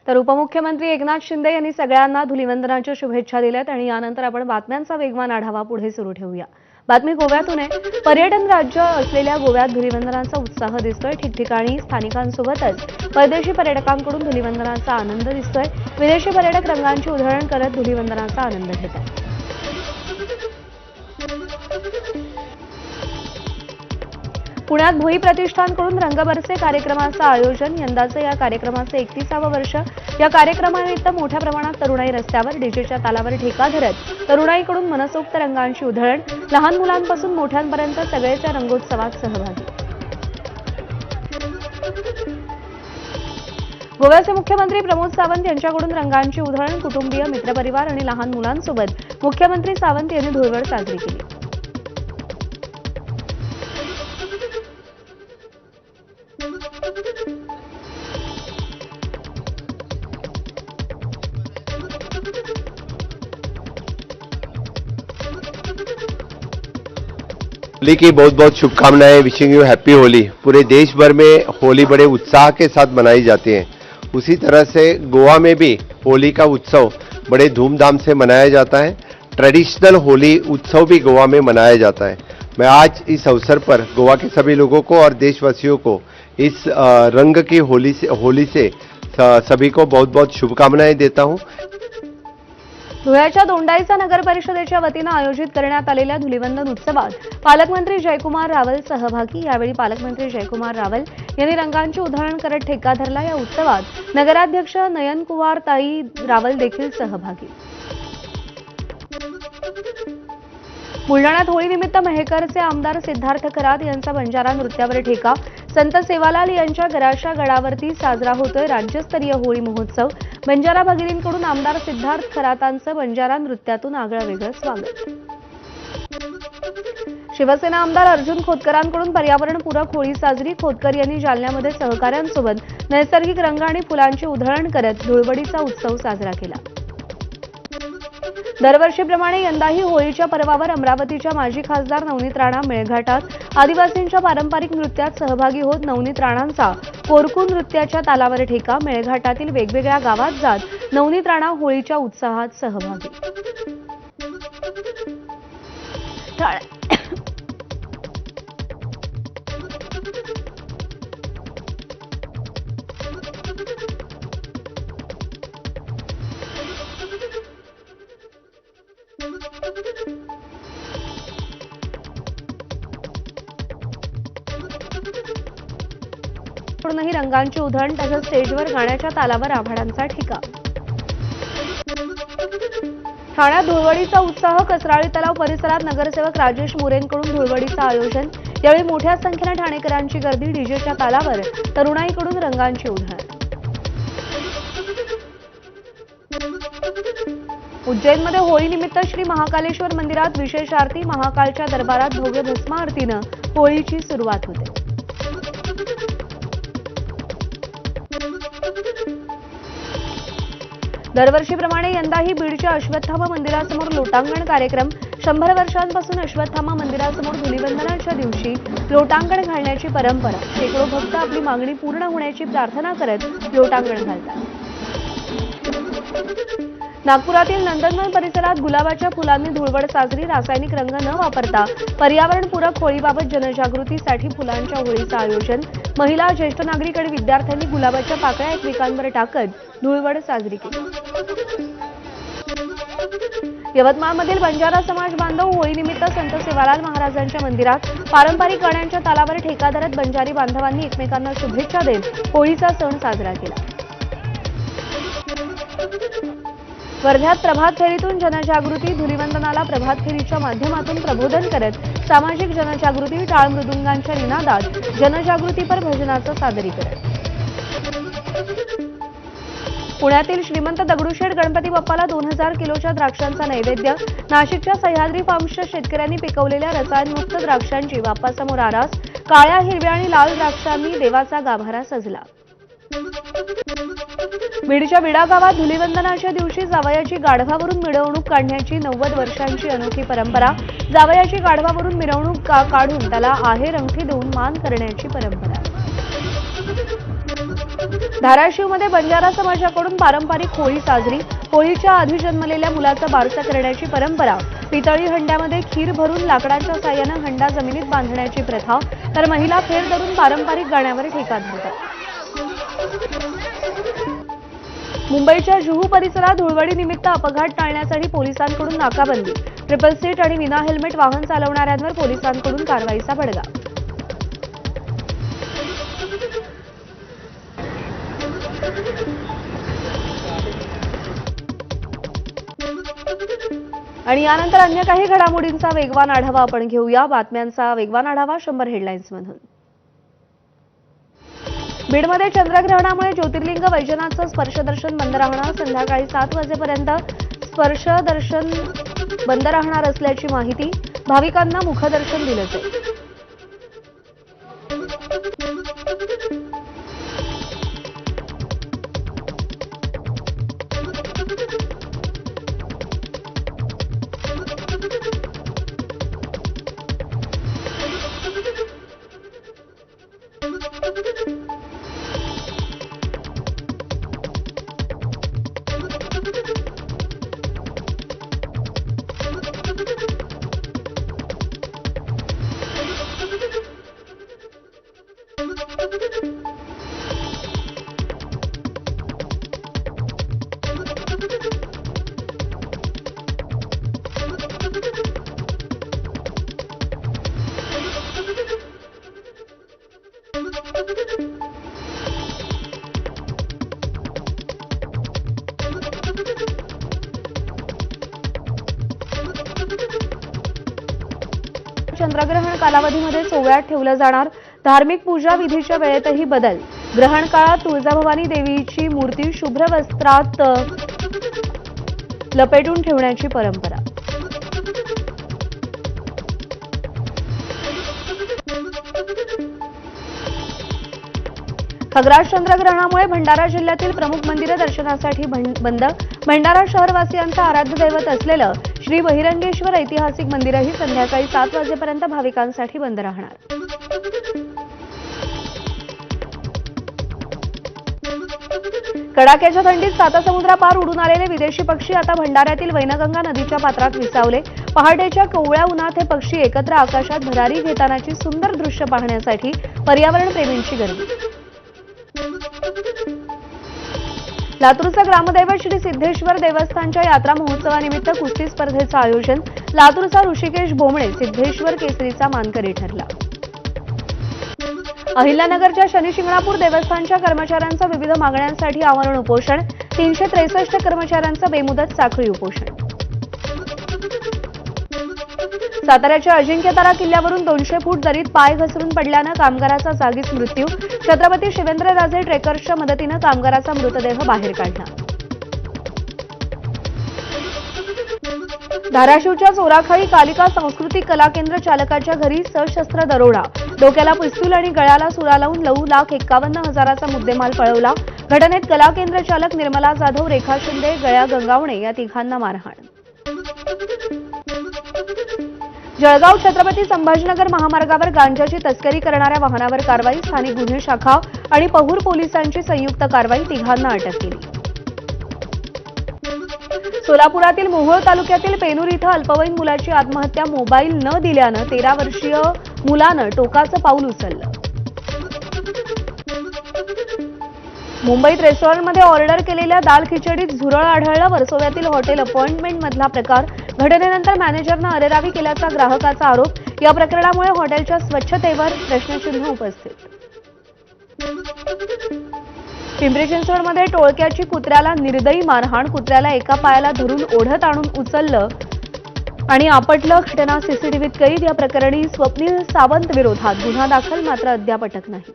तर उपमुख्यमंत्री एकनाथ शिंदे यांनी सगळ्यांना धुलीवंदनाच्या शुभेच्छा दिल्यात आणि यानंतर आपण बातम्यांचा वेगवान आढावा पुढे सुरू ठेवूया। बातमी गोव्यातून आहे। पर्यटन राज्य असलेल्या गोव्यात धुलीवंदनाचा उत्साह दिसतोय। ठिकठिकाणी स्थानिकांसोबतच परदेशी पर्यटकांकडून धुलीवंदनाचा आनंद दिसतोय। विदेशी पर्यटक रंगांची उधळण करत धुलीवंदनाचा आनंद घेत आहेत। पुण्यात भोई प्रतिष्ठानकडून रंगबरसे कार्यक्रमाचं आयोजन। यंदाचं या कार्यक्रमाचं 31वे वर्ष। या कार्यक्रमानिमित्त मोठ्या प्रमाणात तरुणाई रस्त्यावर डीजेच्या तालावर ठेका धरत तरुणाईकडून मनसोक्त रंगांची उधळण। लहान मुलांपासून मोठ्यांपर्यंत सगळेच या रंगोत्सवात सहभागी। गोव्याचे मुख्यमंत्री प्रमोद सावंत यांच्याकडून रंगांची उधळण कुटुंबीय, मित्रपरिवार आणि लहान मुलांसोबत मुख्यमंत्री सावंत यांनी धुळवड साजरी केली। होली की बहुत बहुत शुभकामनाएं। Wishing you happy Holy. पूरे देश भर में होली बड़े उत्साह के साथ मनाई जाती है। उसी तरह से गोवा में भी होली का उत्सव बड़े धूमधाम से मनाया जाता है। ट्रेडिशनल होली उत्सव भी गोवा में मनाया जाता है। मैं आज इस अवसर पर गोवा के सभी लोगों को और देशवासियों को इस रंग की होली से सभी को बहुत बहुत शुभकामनाएं देता हूं। धुळ्याच्या दोंडाईचा नगर परिषदेच्या वतीने आयोजित करण्यात आलेल्या धुलीवंदन उत्सवात पालकमंत्री जयकुमार रावल सहभागी। यावेळी पालकमंत्री जयकुमार रावल यांनी रंगांची उधळण करत ठेका धरला। या उत्सवात नगराध्यक्ष नयनकुमार ताई रावल देखील सहभागी। बुलढाण्यात होळीनिमित्त मेहकरचे आमदार सिद्धार्थ करात यांचा बंजारा नृत्यावर ठेका। संत सेवालाल यांच्या घराच्या गडावरती साजरा होतोय राज्यस्तरीय होळी महोत्सव। बंजारा भगिनींकडून आमदार सिद्धार्थ खरातांचं बंजारा नृत्यातून आगळंवेगळं स्वागत। शिवसेना आमदार अर्जुन खोतकरांकडून पर्यावरणपूरक होळी साजरी। खोतकर यांनी जालन्यामध्ये सहकाऱ्यांसोबत नैसर्गिक रंग आणि फुलांची उधळण करत धुळवडीचा उत्सव साजरा केला। दरवर्षीप्रमाणे यंदाही होळीच्या पर्वावर अमरावतीच्या माजी खासदार नवनीत राणा मेळघाटात आदिवासींच्या पारंपरिक नृत्यात सहभागी होत नवनीत राणांचा कोरकू नृत्याच्या तालावर ठेका। मेळघाटातील वेगवेगळ्या गावात जात नवनीत राणा होळीच्या उत्साहात सहभागी। पूर्णही रंगांची उधळण तसंच स्टेजवर गाण्याच्या तालावर आभाळांचा ठिका। ठाण्यात धुळवडीचा उत्साह। कसराळी तलाव परिसरात नगरसेवक राजेश मोरेंकडून धुळवडीचं आयोजन। यावेळी मोठ्या संख्येने ठाणेकरांची गर्दी। डीजेच्या तालावर तरुणाईकडून रंगांची उधळण। उज्जैनमध्ये होळीनिमित्त श्री महाकालेश्वर मंदिरात विशेष आरती। महाकालच्या दरबारात भव्य भस्म आरतीनं होळीची सुरुवात होते। दरवर्षीप्रमाणे यंदाही बीडच्या अश्वत्थामा मंदिरासमोर लोटांगण कार्यक्रम। 100 वर्षांपासून अश्वत्थामा मंदिरासमोर धुलीवंदनाच्या दिवशी लोटांगण घालण्याची परंपरा। शेकडो भक्त आपली मागणी पूर्ण होण्याची प्रार्थना करत लोटांगण घालतात। नागपुरातील नंदनवन परिसरात गुलाबाच्या फुलांनी धुळवड साजरी। रासायनिक रंग न वापरता पर्यावरणपूरक होळीबाबत जनजागृतीसाठी फुलांच्या होळीचं आयोजन। महिला, ज्येष्ठ नागरिक आणि विद्यार्थ्यांनी गुलाबाच्या पाकळ्या एकमेकांवर टाकत धुळवड साजरी केली। यवतमाळमधील बंजारा समाज बांधव होळीनिमित्त संत सेवालाल महाराजांच्या मंदिरात पारंपरिक गाण्यांच्या तालावर ठेका धरत बंजारी बांधवांनी एकमेकांना शुभेच्छा देत होळीचा सण साजरा केला। वर्ध्यात प्रभात फेरीतून जनजागृती। धुलीवंदनाला प्रभात फेरीच्या माध्यमातून प्रबोधन करत सामाजिक जनजागृती। टाळ मृदुंगांच्या निनादात जनजागृतीपर भजनाचं सादरीकरण। पुण्यातील श्रीमंत दगडूशेठ गणपती बाप्पाला 2000 किलोच्या द्राक्षांचा नैवेद्य। नाशिकच्या सह्याद्री फार्म्सच्या शेतकऱ्यांनी पिकवलेल्या रसायनमुक्त द्राक्षांची बाप्पासमोर आरास। काळ्या, हिरव्या आणि लाल द्राक्षांनी देवाचा गाभारा सजला। बीडच्या विडा गावात धुलीवंदनाच्या दिवशी जावयाची गाढवावरून मिरवणूक काढण्याची 90 वर्षांची अनोखी परंपरा। जावयाची गाढवावरून मिरवणूक काढून त्याला आहेर अंगठी देऊन मान करण्याची परंपरा। धाराशिवमध्ये बंजारा समाजाकडून पारंपरिक होळी साजरी. होळीच्या आधी जन्मलेल्या मुलाचा बारसा करण्याची परंपरा. पितळी हंड्यामध्ये खीर भरून लाकडाच्या साह्यानं हंडा जमिनीत बांधण्याची प्रथा. तर महिला फेर धरून पारंपरिक गाण्यावर ठेका धरतात. मुंबईच्या जुहू परिसरात धुळवडी निमित्त अपघात टाळण्यासाठी पोलिसांकडून नाकाबंदी. ट्रिपल सीट आणि विना हेल्मेट वाहन चालवणाऱ्यांवर पोलिसांकडून कारवाईचा बडगा. आणि यानंतर अन्य काही घडामोडींचा वेगवान आढावा आपण घेऊया. बातम्यांचा वेगवान आढावा 100 हेडलाईन्स मधून. बीडमध्ये चंद्रग्रहणामुळे ज्योतिर्लिंग वैजनाथचं स्पर्शदर्शन बंद राहणार. संध्याकाळी 7 वाजेपर्यंत स्पर्शदर्शन बंद राहणार असल्याची माहिती. भाविकांना मुखदर्शन दिलं जाईल. चंद्रग्रहण कालावधीमध्ये सोवळ्यात ठेवलं जाणार. धार्मिक पूजा विधीच्या वेळेतही बदल. ग्रहण काळात तुळजाभवानी देवीची मूर्ती शुभ्र वस्त्रात लपेटून ठेवण्याची परंपरा. खग्रास चंद्रग्रहणामुळे भंडारा जिल्ह्यातील प्रमुख मंदिरे दर्शनासाठी बंद. भंडारा शहरवासियांचं आराध्य दैवत असलेलं श्री बहिरंगेश्वर ऐतिहासिक मंदिरही संध्याकाळी 7 वाजेपर्यंत भाविकांसाठी बंद राहणार. कडाक्याच्या थंडीत सातासमुद्रापार उडून आलेले विदेशी पक्षी आता भंडाऱ्यातील वैनगंगा नदीच्या पात्रात विसावले. पहाटेच्या कोवळ्या उन्हात हे पक्षी एकत्र आकाशात भरारी घेतानाची सुंदर दृश्य पाहण्यासाठी पर्यावरण प्रेमींची गर्दी. लातूरचा ग्रामदैवत श्री सिद्धेश्वर देवस्थानच्या यात्रा महोत्सवानिमित्त कुस्ती स्पर्धेचं आयोजन. लातूरचा ऋषिकेश भोमळे सिद्धेश्वर केसरीचा मानकरी ठरला. अहिल्यानगरच्या शनी शिंगणापूर देवस्थानच्या कर्मचाऱ्यांचं विविध मागण्यांसाठी आमरण उपोषण. 363 कर्मचाऱ्यांचं बेमुदत साखळी उपोषण. साताऱ्याच्या अजिंक्यतारा किल्ल्यावरून 200 फूट दरीत पाय घसरून पडल्यानं कामगाराचा जागीच मृत्यू. छत्रपती शिवेंद्रराजे ट्रेकर्सच्या मदतीनं कामगाराचा मृतदेह बाहेर काढला. धाराशिवच्या चोराखळी कालिका सांस्कृतिक कला केंद्र चालकाच्या घरी सशस्त्र दरोडा. डोक्याला पिस्तूल आणि गळ्याला सुरा लावून 9,51,000चा मुद्देमाल पळवला. घटनेत कला केंद्र चालक निर्मला जाधव, रेखा शिंदे, गळ्या गंगावणे या तिघांना मारहाण. जळगाव छत्रपती संभाजीनगर महामार्गावर गांजाची तस्करी करणाऱ्या वाहनावर कारवाई. स्थानिक गुन्हे शाखा आणि पहूर पोलिसांची संयुक्त कारवाई. तिघांना अटक केली. सोलापुरातील मोहोळ तालुक्यातील पेनूर इथं अल्पवयीन मुलाची आत्महत्या. मोबाईल न दिल्यानं 13 वर्षीय मुलानं टोकाचं पाऊल उचललं. मुंबईत रेस्टॉरंटमध्ये ऑर्डर केलेल्या दाल खिचडीत झुरळ आढळलं. वर्सोव्यातील हॉटेल अपॉइंटमेंट मधला प्रकार. घटनेनंतर मॅनेजरनं अरेरावी केल्याचा ग्राहकाचा आरोप. या प्रकरणामुळे हॉटेलच्या स्वच्छतेवर प्रश्नचिन्ह उपस्थित. पिंपरी चिंचवडमध्ये टोळक्याची कुत्र्याला निर्दयी मारहाण. कुत्र्याला एका पायाला धरून ओढत आणून उचललं आणि आपटलं. घटना सीसीटीव्हीत कैद. या प्रकरणी स्वप्नील सावंत विरोधात गुन्हा दाखल, मात्र अद्याप अटक नाही.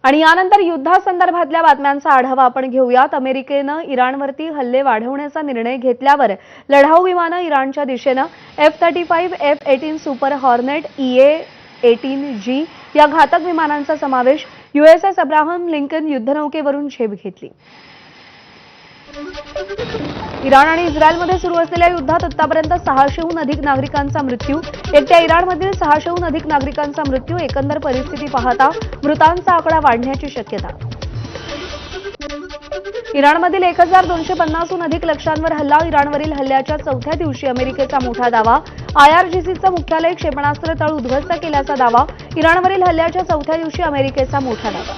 आणि यानंतर युद्धासंदर्भातल्या बातम्यांचा आढावा आपण घेऊयात. अमेरिकेनं इराणवरती हल्ले वाढवण्याचा निर्णय घेतल्यावर लढाऊ विमानं इराणच्या दिशेनं F-35, F-18 super hornet, EA-18G या घातक विमानांचा समावेश. USS अब्राहम लिंकन युद्धनौकेवरून झेप घेतली. इराण आणि इस्रायलमध्ये सुरू असलेल्या युद्धात आतापर्यंत 600हून अधिक नागरिकांचा मृत्यू. एकट्या इराणमधील 600हून अधिक नागरिकांचा मृत्यू. एकंदर परिस्थिती पाहता मृतांचा आकडा वाढण्याची शक्यता. इराणमधील 1250हून अधिक लक्ष्यांवर हल्ला. इराणवरील हल्ल्याच्या चौथ्या दिवशी अमेरिकेचा मोठा दावा. IRGCचं मुख्यालय क्षेपणास्त्र तळ उद्ध्वस्त केल्याचा दावा. इराणवरील हल्ल्याच्या चौथ्या दिवशी अमेरिकेचा मोठा दावा.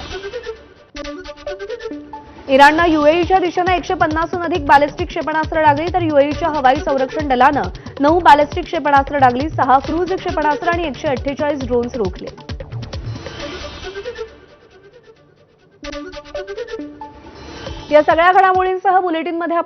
इराणनं UAEच्या दिशेनं 150हून अधिक बॅलिस्टिक क्षेपणास्त्र डागली, तर UAEच्या हवाई संरक्षण दलानं 9 बॅलिस्टिक क्षेपणास्त्र डागली, 6 क्रूझ क्षेपणास्त्र आणि 148 ड्रोन्स रोखले. या सगळ्या घडामोडींसह बुलेटिनमध्ये